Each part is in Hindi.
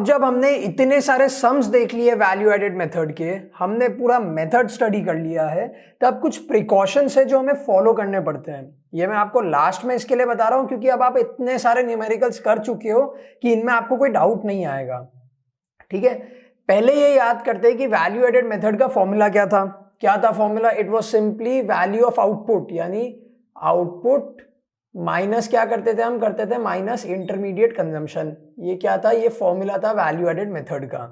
अब जब हमने इतने सारे सम्स देख लिए वैल्यू एडेड मेथड के, हमने पूरा मेथड स्टडी कर लिया है, तब कुछ प्रिकॉशंस है जो हमें फॉलो करने पड़ते हैं। ये मैं आपको लास्ट में इसके लिए बता रहा हूं क्योंकि अब आप इतने सारे न्यूमेरिकल्स कर चुके हो कि इनमें आपको कोई डाउट नहीं आएगा। ठीक है, पहले ये याद करते हैं कि वैल्यू एडेड मेथड का फॉर्मूला क्या था formula? It was simply value of output, यानी आउटपुट माइनस क्या करते थे हम? करते थे माइनस इंटरमीडिएट कंजम्पशन। ये क्या था? ये फॉर्मूला था वैल्यू एडेड मेथड का।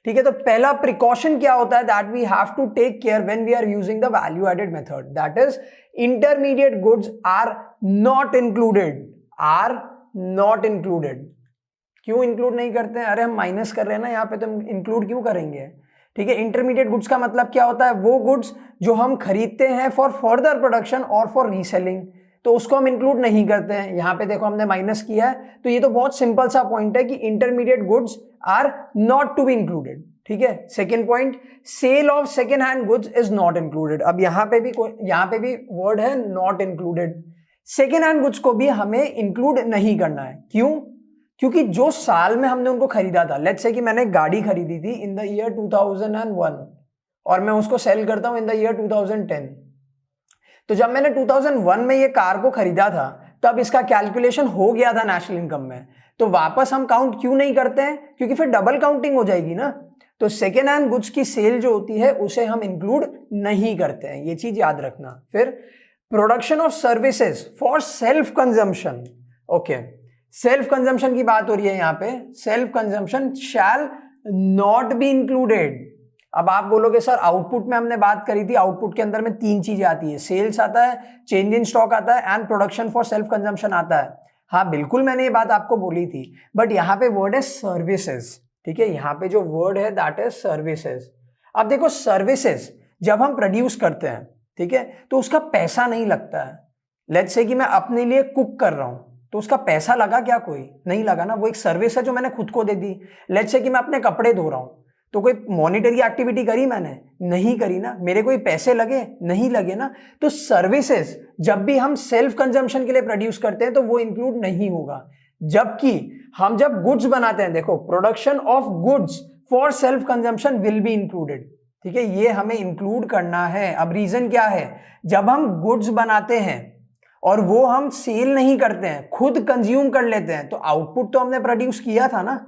ठीक है, तो पहला प्रिकॉशन क्या होता है? That we have to take care when we are using the value added method, that is intermediate goods are not included. क्यों इंक्लूड नहीं करते हैं? अरे हम माइनस कर रहे हैं ना यहाँ पे, तो हम इंक्लूड क्यों करेंगे? ठीक है, इंटरमीडिएट गुड्स का मतलब क्या होता है? वो गुड्स जो हम खरीदते हैं फॉर फर्दर प्रोडक्शन और फॉर रीसेलिंग, तो उसको हम इंक्लूड नहीं करते हैं। यहाँ पे देखो हमने माइनस किया है, तो ये तो बहुत सिंपल सा पॉइंट है कि intermediate goods are not to be included. ठीक है, second point, sale of second hand goods is not included. अब यहाँ पे भी वर्ड है not included. Second hand goods को भी हमें इंक्लूड नहीं करना है। क्यों? क्योंकि जो साल में हमने उनको खरीदा था, लेट्स से कि मैंने गाड़ी खरीदी थी इन द ईयर 2001 और मैं उसको सेल करता हूं इन द ईयर 2010, तो जब मैंने 2001 में ये कार को खरीदा था तब इसका कैलकुलेशन हो गया था नेशनल इनकम में, तो वापस हम काउंट क्यों नहीं करते हैं? क्योंकि फिर डबल काउंटिंग हो जाएगी ना। तो सेकेंड हैंड गुड्स की सेल जो होती है उसे हम इंक्लूड नहीं करते हैं, ये चीज याद रखना। फिर production of services for self consumption. Okay, self consumption की बात हो रही है यहाँ पे। Self consumption shell not be included. अब आप बोलोगे सर आउटपुट में हमने बात करी थी, आउटपुट के अंदर में 3 चीजें आती है, सेल्स आता है, चेंज इन स्टॉक आता है and production for self consumption आता है। हाँ बिल्कुल, मैंने ये बात आपको बोली थी, बट यहाँ पे वर्ड है सर्विसेज। ठीक है, यहाँ पे जो वर्ड है दैट इज सर्विसेज। अब देखो सर्विसेज जब हम प्रोड्यूस करते हैं, ठीक है, तो उसका पैसा नहीं लगता है। लेट्स से कि मैं अपने लिए कुक कर रहा हूं, तो उसका पैसा लगा क्या? कोई नहीं लगा ना, वो एक सर्विस है जो मैंने खुद को दे दी। लेट्स से कि मैं अपने कपड़े धो रहा हूं, तो कोई मॉनिटरी एक्टिविटी करी मैंने? नहीं करी ना। मेरे कोई पैसे लगे? नहीं लगे ना। तो सर्विसेज जब भी हम सेल्फ कंजम्पशन के लिए प्रोड्यूस करते हैं तो वो इंक्लूड नहीं होगा। जबकि हम जब गुड्स बनाते हैं, देखो production of goods for self consumption will be included. ठीक है, ये हमें इंक्लूड करना है। अब रीजन क्या है? जब हम गुड्स बनाते हैं और वो हम सेल नहीं करते हैं, खुद कंज्यूम कर लेते हैं, तो आउटपुट तो हमने प्रोड्यूस किया था ना।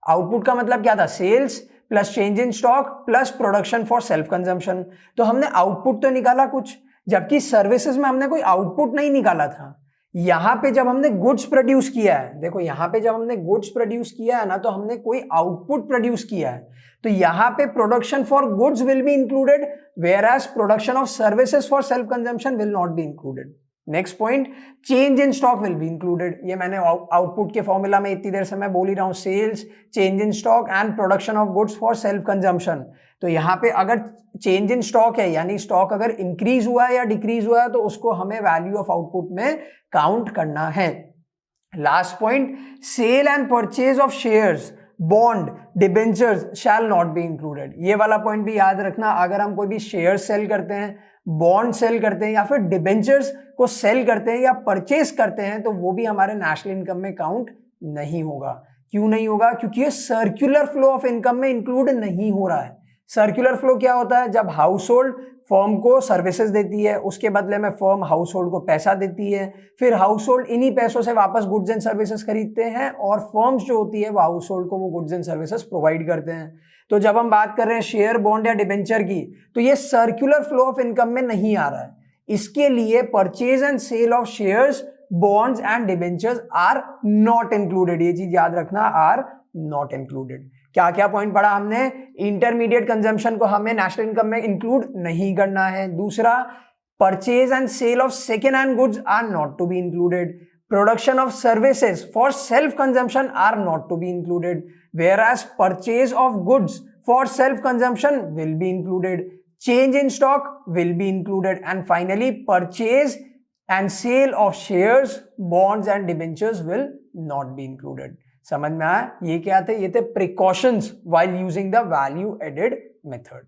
आउटपुट का मतलब क्या था? Sales plus change in stock plus production for self consumption. तो हमने आउटपुट तो निकाला कुछ, जबकि सर्विसेज में हमने कोई आउटपुट नहीं निकाला था। यहां पे जब हमने गुड्स प्रोड्यूस किया है, देखो यहां पे जब हमने गुड्स प्रोड्यूस किया है ना, तो हमने कोई आउटपुट प्रोड्यूस किया है। तो यहां पे production for goods will be included, whereas production of services for self consumption will not be included. Next point, change in stock will be included. ये मैंने आउटपुट के फॉर्मूला में इतनी देर से मैं बोल ही रहा हूं, sales, change in stock and production of goods for self consumption. तो यहाँ पे अगर चेंज इन स्टॉक है, यानी स्टॉक अगर इंक्रीज हुआ है या डिक्रीज हुआ है, तो उसको हमें वैल्यू ऑफ आउटपुट में काउंट करना है। Last point, sale and purchase of shares, bond, debentures shall not be included. ये वाला पॉइंट भी याद रखना। अगर हम कोई भी शेयर सेल करते हैं, बॉन्ड सेल करते हैं या फिर डिबेंचर्स को सेल करते हैं या परचेज करते हैं, तो वो भी हमारे नेशनल इनकम में काउंट नहीं होगा। क्यों नहीं होगा? क्योंकि ये सर्कुलर फ्लो ऑफ इनकम में इंक्लूड नहीं हो रहा है। सर्कुलर फ्लो क्या होता है? जब हाउस होल्ड फर्म को सर्विसेज देती है, उसके बदले में फर्म हाउस होल्ड को पैसा देती है, फिर हाउस होल्ड इन्हीं पैसों से वापस गुड्स एंड सर्विसेज खरीदते हैं और फर्म्स जो होती है वो हाउस होल्ड को वो गुड्स एंड सर्विसेज प्रोवाइड करते हैं। तो जब हम बात कर रहे हैं शेयर, बॉन्ड या डिबेंचर की, तो ये सर्कुलर फ्लो ऑफ इनकम में नहीं आ रहा है। इसके लिए purchase and sale of shares, bonds and debentures are not included. ये चीज याद रखना, आर नॉट इंक्लूडेड। क्या क्या पॉइंट पढ़ा हमने? इंटरमीडिएट कंजम्पशन को हमें नेशनल इनकम में इंक्लूड नहीं करना है। दूसरा, purchase and sale of second hand goods are not to be included. Production of services for self-consumption are not to be included, whereas purchase of goods for self-consumption will be included. Change in stock will be included, and finally, purchase and sale of shares, bonds and debentures will not be included. समझ में आया? ये क्या थे? ये थे precautions while using the value added method.